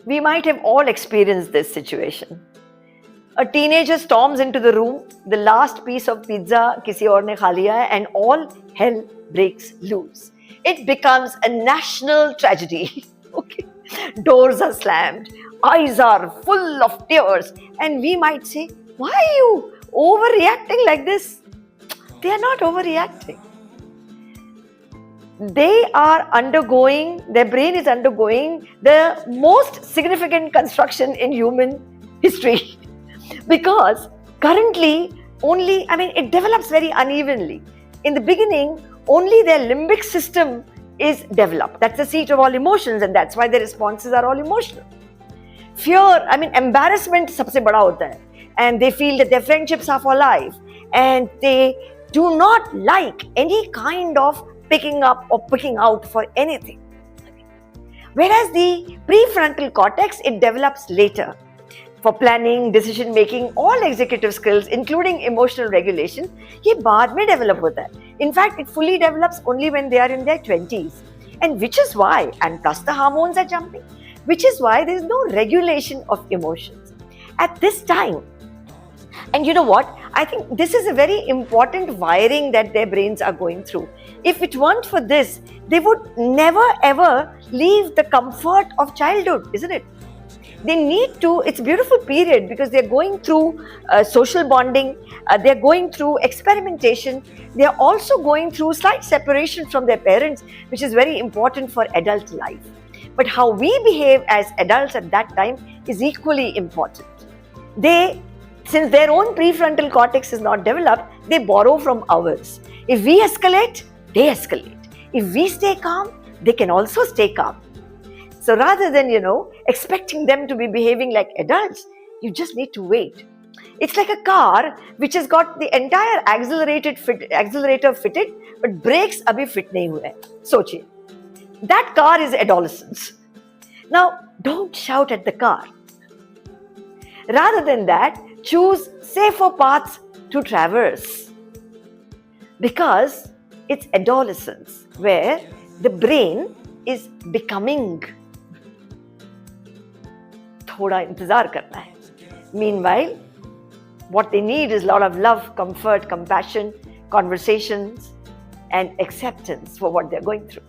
We might have all experienced this situation. A teenager storms into the room, the last piece of pizza किसी और ने खा लिया है, and all hell breaks loose. It becomes a national tragedy. Okay, doors are slammed, eyes are full of tears, and we might say, "Why are you overreacting like this?" They are not overreacting. Their brain is undergoing the most significant construction in human history. Because currently it develops very unevenly. In the beginning, only their limbic system is developed. That's the seat of all emotions, and that's why their responses are all emotional. Fear, embarrassment सबसे बड़ा होता है. And they feel that their friendships are for life. And they do not like any kind of picking up or picking out for anything. Whereas the prefrontal cortex, it develops later. For planning, decision making, all executive skills, including emotional regulation, ये बाद में develop होता है. In fact, it fully develops only when they are in their 20s. And which is why, and plus the hormones are jumping, which is why there is no regulation of emotions at this time. And you know what? I think this is a very important wiring that their brains are going through. If it weren't for this, they would never ever leave the comfort of childhood, isn't it? They need to, it's a beautiful period because they're going through social bonding, they're going through experimentation, they're also going through slight separation from their parents, which is very important for adult life. But how we behave as adults at that time is equally important. Since their own prefrontal cortex is not developed, they borrow from ours. If we escalate, they escalate. If we stay calm, they can also stay calm. So rather than, expecting them to be behaving like adults, you just need to wait. It's like a car which has got the entire accelerator fitted, but brakes abhi fit nahi hue. Sochiye. That car is adolescence. Now, don't shout at the car. Rather than that, choose safer paths to traverse. Because it's adolescence where the brain is becoming. थोड़ा इंतजार करना है. Meanwhile, what they need is a lot of love, comfort, compassion, conversations, and acceptance for what they're going through.